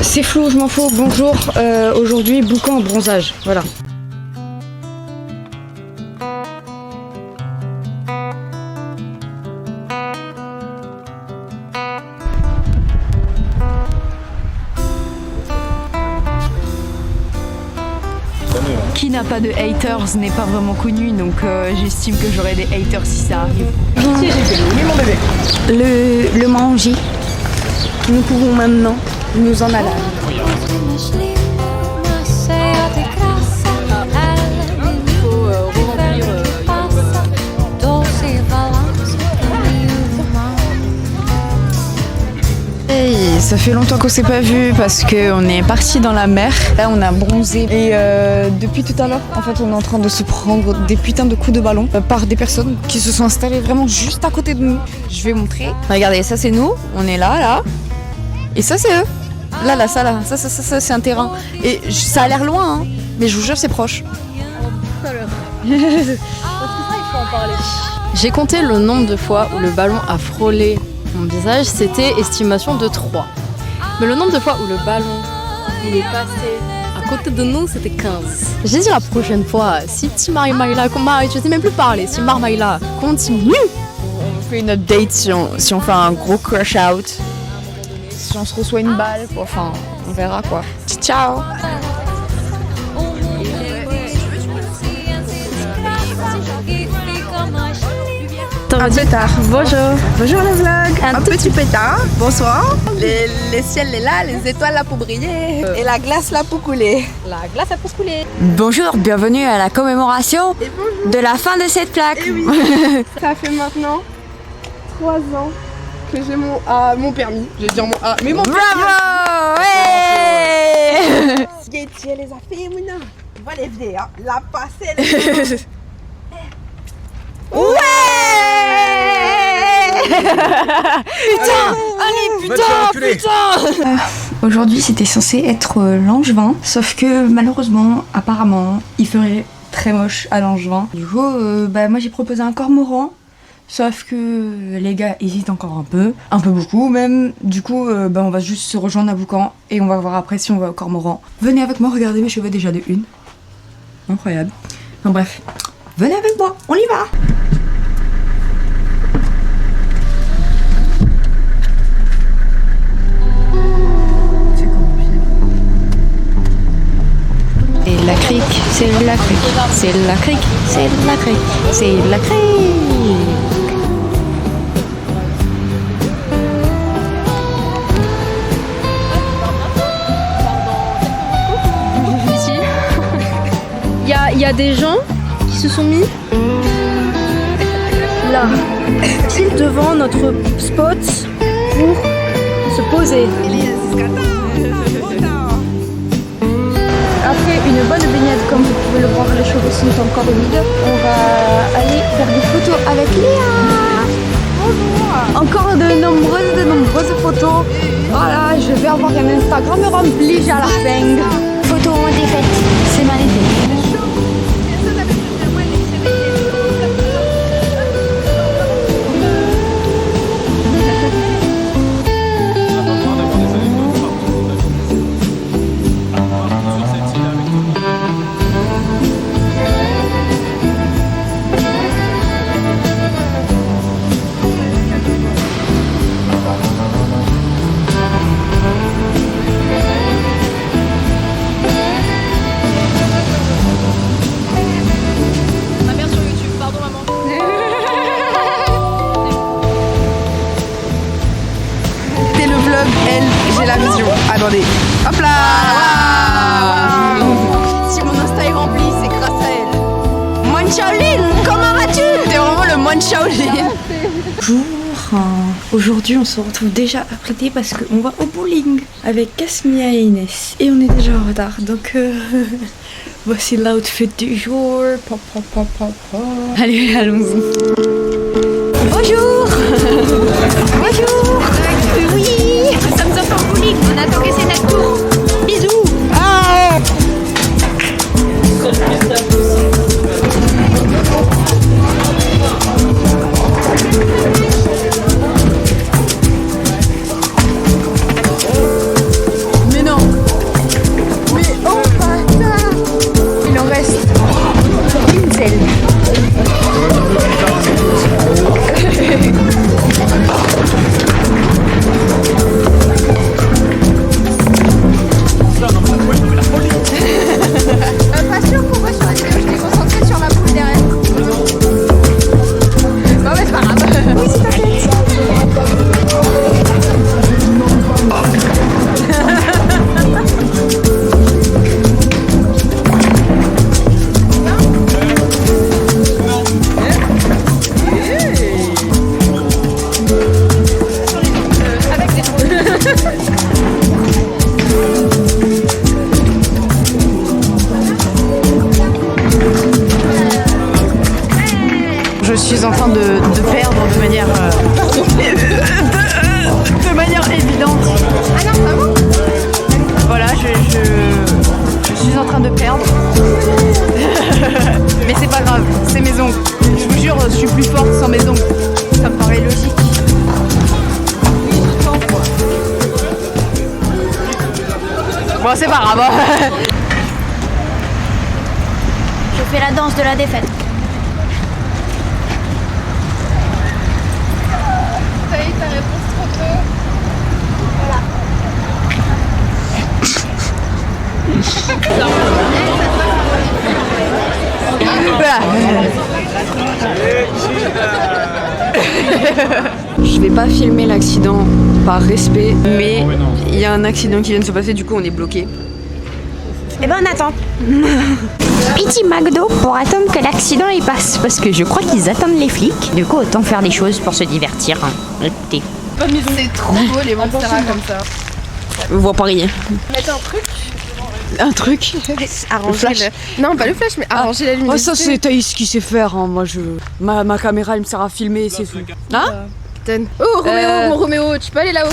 C'est flou, je m'en fous. Bonjour, aujourd'hui, boucan en bronzage. Voilà. Qui n'a pas de haters n'est pas vraiment connu, donc j'estime que j'aurai des haters si ça arrive. Le manger. Nous pouvons maintenant nous en aller. Hey, ça fait longtemps qu'on s'est pas vu parce qu'on est parti dans la mer. Là, on a bronzé et depuis tout à l'heure, en fait, on est en train de se prendre des putains de coups de ballon par des personnes qui se sont installées vraiment juste à côté de nous. Je vais montrer. Regardez, ça c'est nous. On est là. Et ça c'est eux. Là, ça c'est un terrain. Et ça a l'air loin, hein, mais je vous jure, c'est proche. Tout à l'heure. Parce que ça, il faut en parler. J'ai compté le nombre de fois où le ballon a frôlé mon visage, c'était estimation de 3. Mais le nombre de fois où le ballon il est passé à côté de nous, c'était 15. J'ai dit la prochaine fois, si Timar Maïla, je sais même plus parler, si Maïla continue. On fait une update si on fait un gros crush out. Si on se reçoit une balle, enfin, on verra quoi. Ciao. Un pétard. Bonjour le vlog. Un petit pétard. Bonsoir. Les ciels est là, les étoiles là pour briller et la glace là pour couler. La glace a pour couler. Bonjour, bienvenue à la commémoration de la fin de cette plaque. Et oui. Ça fait maintenant 3 ans que j'ai mon permis. Je vais dire mon A, mais mon permis. Bravo, ouais. Skate, les a fait, Mouna. Voilà les vidéos, la passée. Ouais. Putain. Aujourd'hui c'était censé être Langevin, sauf que malheureusement, apparemment, il ferait très moche à Langevin. Du coup, moi j'ai proposé un cormoran, sauf que les gars hésitent encore un peu beaucoup même. Du coup, on va juste se rejoindre à Boucan et on va voir après si on va au cormoran. Venez avec moi, regardez mes cheveux déjà de une. Incroyable. Enfin bref, venez avec moi, on y va. C'est la crique, c'est la crique, c'est la crique, c'est la crique, c'est la crique. Ici, il y a des gens qui se sont mis là, pile devant notre spot pour se poser. Après une bonne baignade, comme vous pouvez le voir, les cheveux sont encore humides. On va aller faire des photos avec Léa. Bonjour. Encore de nombreuses photos. Voilà, je vais avoir un Instagram rempli à la fin. Photo ont été faites, c'est magnifique. J'ai la vision. Attendez. Hop là. Si mon Insta est rempli, c'est grâce à elle. Moine Shaolin, comment vas-tu? T'es vraiment le Moine Shaolin. Bonjour. Aujourd'hui, on se retrouve déjà apprêtés parce qu'on va au bowling avec Casmia et Inès. Et on est déjà en retard, donc voici l'outfit du jour. Allez, allons-y. Bonjour. Bonjour. Oui. Nous sommes en bowling. On attend que c'est notre tour. Bisous. Ah. Mais non. suis en train de perdre de manière de manière évidente. Ah non, ça va? Voilà, je suis en train de perdre. Mais c'est pas grave, c'est mes ongles. Je vous jure, je suis plus forte sans mes ongles. Ça me paraît logique. Bon, c'est pas grave. Je fais la danse de la défaite. Ça y est, ta réponse trop tôt. Je vais pas filmer l'accident par respect, mais il y a un accident qui vient de se passer, du coup on est bloqué. Eh ben on attend. Petit McDo pour attendre que l'accident y passe. Parce que je crois qu'ils attendent les flics. Du coup autant faire des choses pour se divertir. Écoutez. C'est trop beau les Monstera comme ça. Voix parier. Mettre un truc. Un truc. Arranger le... Non, pas le flash, mais arranger la lumière. Oh, ça c'est Thaïs qui sait faire. Hein. Moi ma caméra elle me sert à filmer, c'est tout. Hein? Putain. Oh Roméo, mon Roméo, tu peux aller là-haut.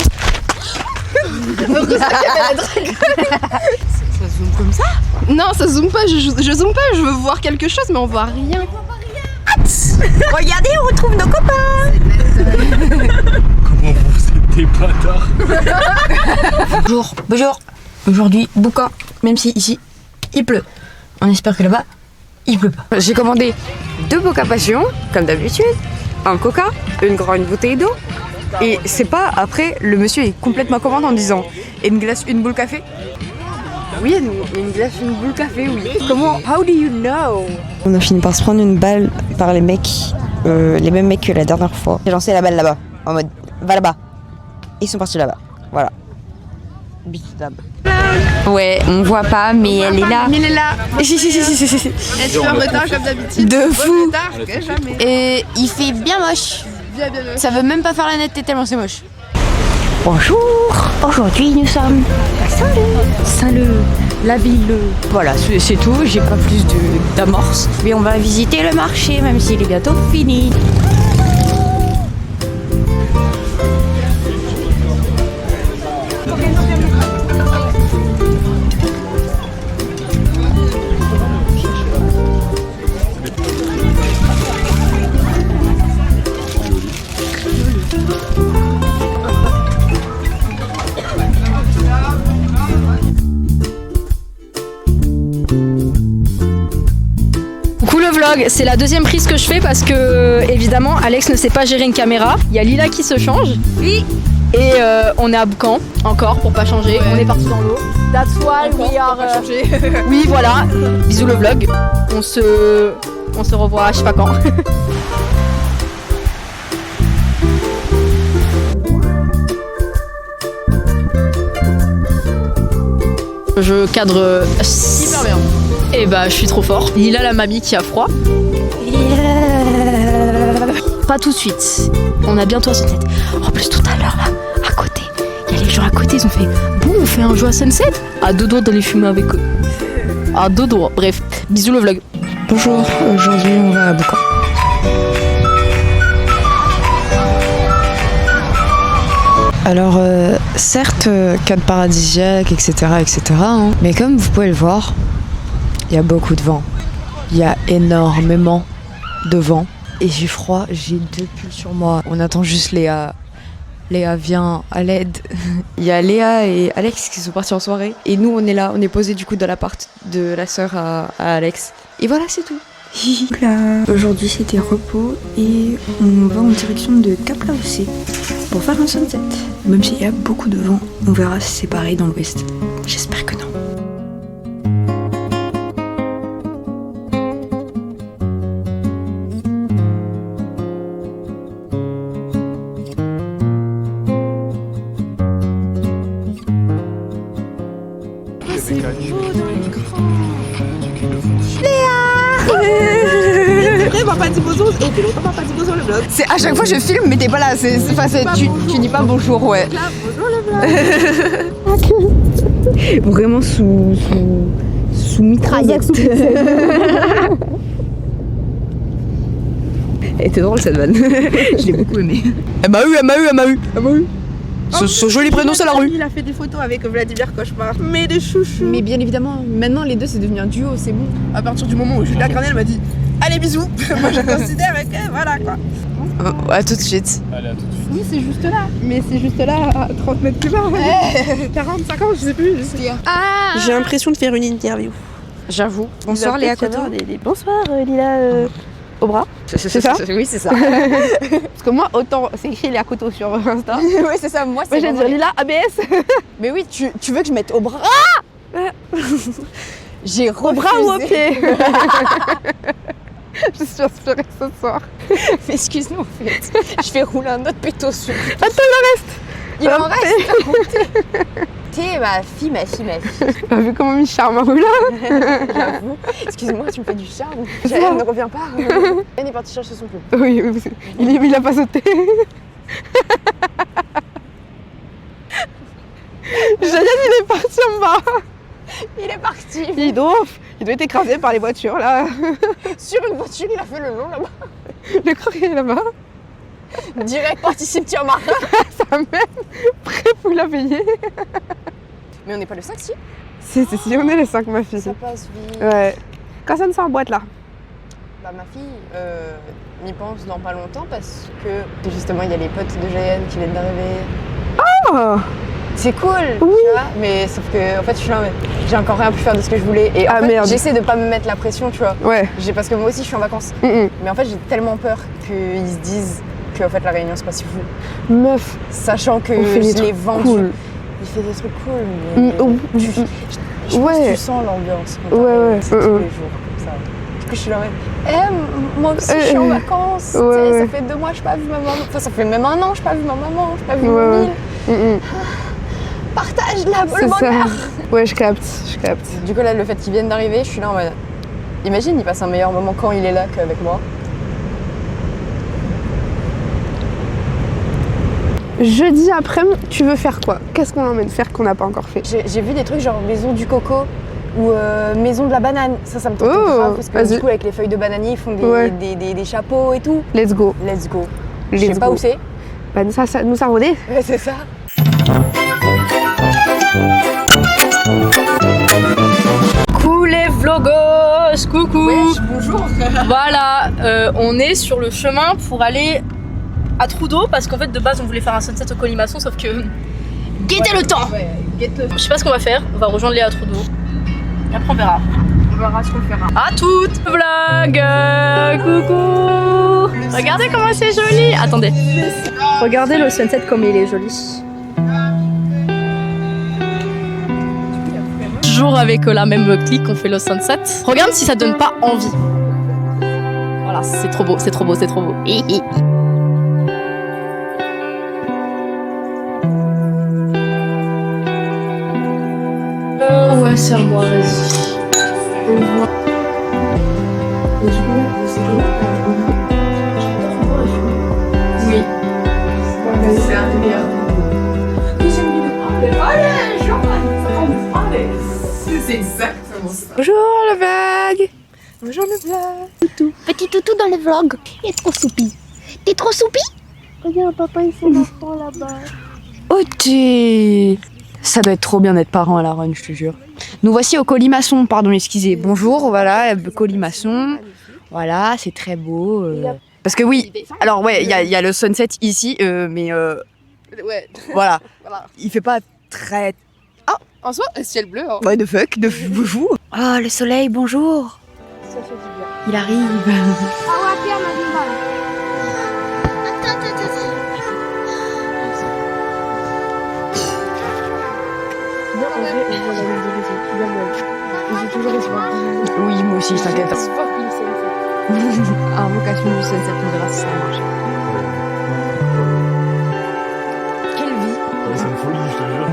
Ça zoome comme ça? Non, ça zoome pas, je zoome pas, je veux voir quelque chose, mais on voit rien. Regardez, on retrouve nos copains. Comment vous êtes des bâtards? Bonjour. Aujourd'hui, boucan, même si ici, il pleut. On espère que là-bas, il pleut pas. J'ai commandé 2 Boca Passion, comme d'habitude, un coca, une grande bouteille d'eau. Et c'est pas après, le monsieur est complètement commandant en disant une glace, une boule café. Oui, une glace, une boule café, oui. Comment? How do you know? On a fini par se prendre une balle par les mecs, les mêmes mecs que la dernière fois. J'ai lancé la balle là-bas, en mode va là-bas. Ils sont partis là-bas, voilà. Big dab. Ouais, on voit pas, mais elle est là. Mais elle est là. Si. Elle est en retard comme d'habitude. De fou. Retard que jamais. Et il fait bien moche. Bien. Ça veut même pas faire la netteté tellement c'est moche. Bonjour. Aujourd'hui nous sommes à Saint-Leu, la ville. Voilà, c'est tout, j'ai pas plus d'amorce. Mais on va visiter le marché même s'il est bientôt fini. Coucou le vlog, c'est la deuxième prise que je fais parce que évidemment Alex ne sait pas gérer une caméra. Il y a Lila qui se change. Oui. Et on est à Boucan encore pour pas changer. Ouais. On est parti dans l'eau. That's why we are. Oui voilà. Bisous le vlog. On se revoit je sais pas quand. Je cadre hyper bien. Et bah je suis trop fort. Lila la mamie qui a froid. Pas tout de suite. On a bientôt à son tête. En plus tout à l'heure là, à côté, il y a les gens à côté, ils ont fait bon on fait un jeu à Sunset. À 2 doigts d'aller fumer avec eux. À 2 doigts. Bref, bisous le vlog. Bonjour, aujourd'hui on va à Boucan. Alors certes, cadre paradisiaque, etc. hein, mais comme vous pouvez le voir, il y a beaucoup de vent. Il y a énormément de vent. Et j'ai froid, j'ai 2 pulls sur moi. On attend juste Léa. Léa vient à l'aide. Il y a Léa et Alex qui sont partis en soirée. Et nous on est là, on est posés du coup dans l'appart de la sœur à Alex. Et voilà, c'est tout. Aujourd'hui c'était repos et on va en direction de Cap Laossé pour faire un sunset. Même s'il y a beaucoup de vent, on verra si c'est pareil dans l'ouest. J'espère que non. C'est à chaque fois je filme mais t'es pas là, tu dis pas bonjour, ouais. Vraiment sous mitraillette. Elle était drôle cette vanne. Je l'ai beaucoup aimé. Elle m'a eu. Ce joli prénom, c'est la rue. Il a fait des photos avec Vladimir Cauchemar. Mais des chouchous. Mais bien évidemment, maintenant les deux c'est devenu un duo, c'est bon. À partir du moment où Julia Granel m'a dit allez bisous, moi je considère que voilà quoi. À tout de suite. Allez, à tout de suite. Oui c'est juste là, mais c'est juste là à 30 mètres plus bas. 40, 50, je sais plus. J'ai l'impression de faire une interview. J'avoue. Bonsoir Léa Coto. Bonsoir Lila au bras. C'est ça? Oui, c'est ça. Parce que moi autant c'est écrit Léa Coto sur Insta. Oui, c'est ça. Moi, Moi j'ai dit Lila ABS. Mais oui, tu veux que je mette au bras? J'ai Au bras ou au pied? Je suis inspirée ce soir. Mais excuse-nous, en fait. Je fais rouler un autre péto sur. Attends le reste. Il en reste. T'es ma fille. T'as vu comment il charme là? J'avoue. Excuse-moi, tu me fais du charme. Ça. Elle ne revient pas. Elle est partie chercher son club. Oui, il a pas sauté. Jayan, il est parti en bas. Il est parti. Il doit être écrasé par les voitures là. Sur une voiture, il a fait le long là-bas. Le croc il est là-bas. Direct parti cimetière Martin. Sa mère, prêt pour la payer. Mais on n'est pas le 5 si? Si, on est les 5 ma fille. Ça passe vite. Ouais. Quand ça ne s'en boîte là. Bah ma fille m'y pense dans pas longtemps parce que justement il y a les potes de Jayan qui viennent d'arriver. Oh. C'est cool, Oui. tu vois, mais sauf que en fait je suis là, mais j'ai encore rien pu faire de ce que je voulais et en fait merde. j'essaie de pas me mettre la pression, tu vois. Ouais. Parce que moi aussi je suis en vacances, mais en fait j'ai tellement peur qu'ils se disent que en fait la réunion c'est pas si fou. Meuf, Sachant que on fait des je les trucs vends. cool. Il fait des trucs cool, mais je pense que tu sens l'ambiance quand Ouais. c'est tous les jours comme ça. Du coup je suis là, moi aussi je suis en vacances, tu sais, ouais. ça fait 2 mois je n'ai pas vu ma maman, enfin ça fait même 1 an je n'ai pas vu ma maman, je n'ai pas vu Ouais. mon île. Partage le C'est bonheur. ça. Ouais, je capte. Du coup là le fait qu'ils viennent d'arriver, je suis là en mode imagine il passe un meilleur moment quand il est là qu'avec moi. Jeudi après, tu veux faire quoi? Qu'est-ce qu'on emmène faire qu'on n'a pas encore fait? J'ai vu des trucs genre maison du coco ou maison de la banane, ça me tente Oh, grave parce que vas-y. du coup avec les feuilles de bananier ils font des chapeaux et tout. Let's go. Let's go. Je sais pas où c'est. Bah, nous savonner. Ouais, c'est ça. Coucou les vlogos, coucou. Wesh, bonjour. Voilà, on est sur le chemin pour aller à Trudeau parce qu'en fait de base on voulait faire un sunset au colimaçon sauf que guettez le temps. Je sais pas ce qu'on va faire, on va rejoindre Léa à Trudeau. Et après on verra. On verra ce qu'on fera. À toutes vlog, coucou. Regardez comment c'est joli. Attendez. Regardez le sunset comme il est joli. Toujours avec la même clique on fait le sunset. Regarde si ça donne pas envie. Voilà, c'est trop beau, c'est trop beau, c'est trop beau. Ouais, serre-moi, vas-y. Oui. C'est un des meilleurs. C'est exactement ça. Bonjour le vlog. Bonjour le vlog. Petit toutou dans le vlog. Il est trop soupi. T'es trop soupi? Regarde papa, il fait l'enfant là-bas. Ok. Ça doit être trop bien d'être parent à la run, je te jure. Nous voici au colimaçon, pardon, excusez. Bonjour, voilà, colimaçon. Voilà, c'est très beau. Parce que oui, alors ouais, il y a le sunset ici, mais Ouais. voilà, il fait pas très... En soi, ciel bleu. Hein. Ouais, de fuck, de fou. Oh, le soleil, bonjour. Ça fait du bien. Il arrive. Oui, moi aussi, je t'inquiète. Invocation du sunset, on verra si ça marche. Quelle vie. C'est une folie, je te jure.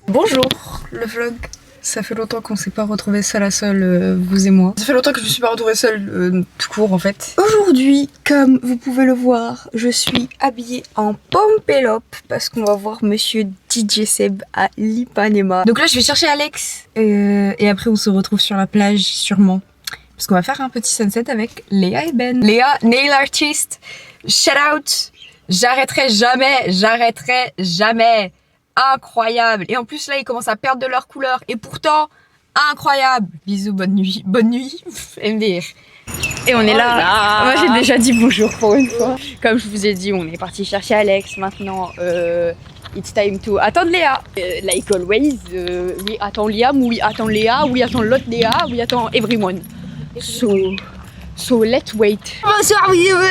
Bonjour le vlog. Ça fait longtemps qu'on s'est pas retrouvés seul à seul, vous et moi. Ça fait longtemps que je me suis pas retrouvée seule, tout court en fait. Aujourd'hui, comme vous pouvez le voir, je suis habillée en Pompelope parce qu'on va voir monsieur DJ Seb à l'Ipanema. Donc là, je vais chercher Alex et après on se retrouve sur la plage sûrement. parce qu'on va faire un petit sunset avec Léa et Ben. Léa, nail artist, shout out. J'arrêterai jamais. Incroyable. Et en plus là, ils commencent à perdre de leur couleur. Et pourtant, incroyable. Bisous, bonne nuit. Bonne nuit, MDR. Et on est là. Moi j'ai déjà dit bonjour pour une fois. Comme je vous ai dit, on est parti chercher Alex. Maintenant, it's time to attendre Léa. Like always, we attend Liam, we attend Léa, we attend l'autre Léa, we attend everyone. So let's wait. Bonsoir, Léa. Ouais,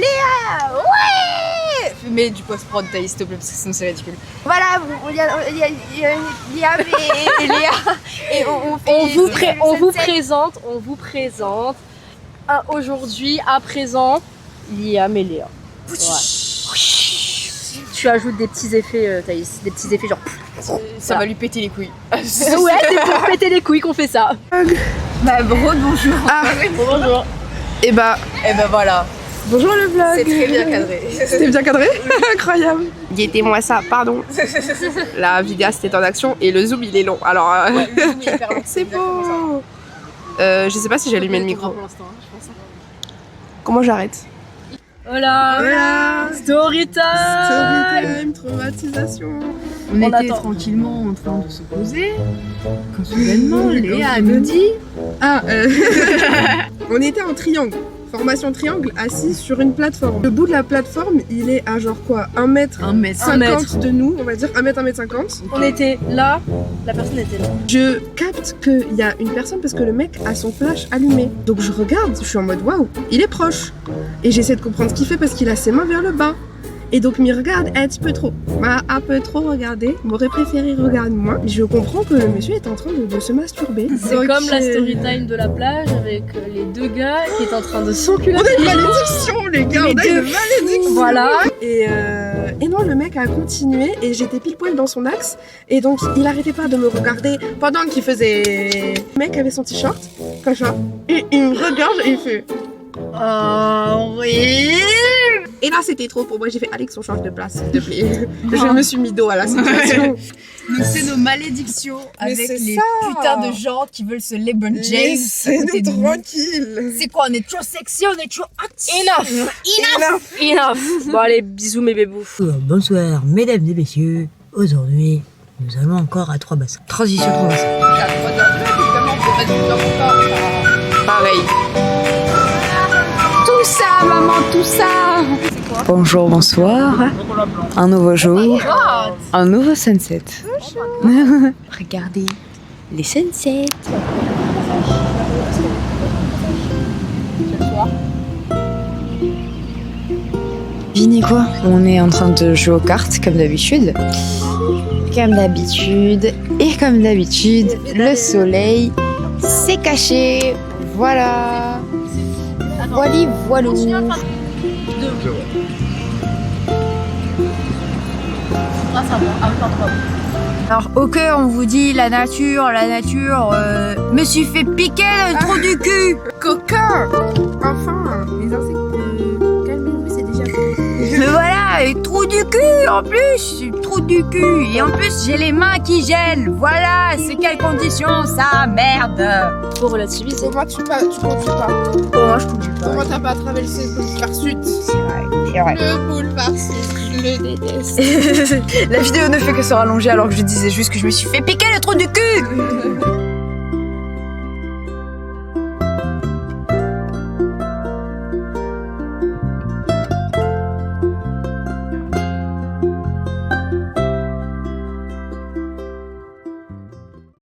Léa. Ouais. Mets du post-prod, Thaïs, s'il te plaît, parce que sinon c'est ridicule. Voilà, il y a Liam et Léa. Et on vous présente aujourd'hui, à présent, Liam et Léa. Voilà. Tu ajoutes des petits effets, Thaïs, des petits effets genre. Ça va lui péter les couilles. Ouais, c'est pour péter les couilles qu'on fait ça. Bah, bonjour. Ah, Bonjour. et bah voilà. Bonjour le vlog. C'est très bien cadré. C'était bien cadré? Incroyable. Guettez-moi ça, pardon. La vidéaste est en action et le zoom il est long. Alors, c'est beau. Je sais pas si j'ai allumé le micro. Comment j'arrête? Voilà. Story time. Storytime, traumatisation. On était tranquillement en train de se poser. Quand soudainement, Léa nous dit... On était en triangle. Formation triangle, assis sur une plateforme. Le bout de la plateforme, il est à genre quoi, 1m50 de nous, on va dire 1m50. On était là, la personne était là. Je capte qu'il y a une personne parce que le mec a son flash allumé. Donc je regarde, je suis en mode waouh, il est proche. Et j'essaie de comprendre ce qu'il fait parce qu'il a ses mains vers le bas. Et donc il me regarde un petit peu trop. M'a un peu trop regardé. M'aurait préféré regarder moi. Je comprends que le monsieur est en train de se masturber. C'est Donc, comme la story time de la plage avec les deux gars qui étaient en train de s'enculer. On a une malédiction les gars, on a une malédiction. Voilà. Et non, le mec a continué et j'étais pile poil dans son axe. Et donc il arrêtait pas de me regarder pendant qu'il faisait... Le mec avait son t-shirt, comme ça. Et il me regarde et il fait... Oh oui. Et là c'était trop pour moi, j'ai fait Alex on change de place s'il te plaît. Je me suis mis dos à la situation. Donc c'est nos malédictions avec les putains de gens qui veulent se LeBron James. Laissez-nous tranquille. C'est quoi, on est trop sexy, on est trop hot. Enough. Bon allez, bisous mes bébous. Bonsoir mesdames et messieurs, aujourd'hui nous allons encore à 3 bassins. Transition 3 bassins. Pareil. Tout ça, maman, tout ça. Bonjour, bonsoir. Un nouveau jour, un nouveau sunset. Regardez les sunsets. Vini quoi? On est en train de jouer aux cartes comme d'habitude. Et comme d'habitude, le soleil s'est caché. Voilà. Voilou. Alors ok, on vous dit la nature, me suis fait piquer le trou du cul. Coquin. Enfin, les insectes, calmez-vous, c'est déjà fait. Mais voilà, et trou du cul en plus, trou du cul. Et en plus j'ai les mains qui gèlent. Voilà, c'est quelles conditions ça, merde. Faut relativiser. Pour moi tu conduis pas. Pour moi je conduis pas. Pour moi t'as pas traversé le boulevard sud. C'est vrai. Le boulevard sud, je le déteste. La vidéo ne fait que se rallonger alors que je disais juste que je me suis fait piquer le trou du cul.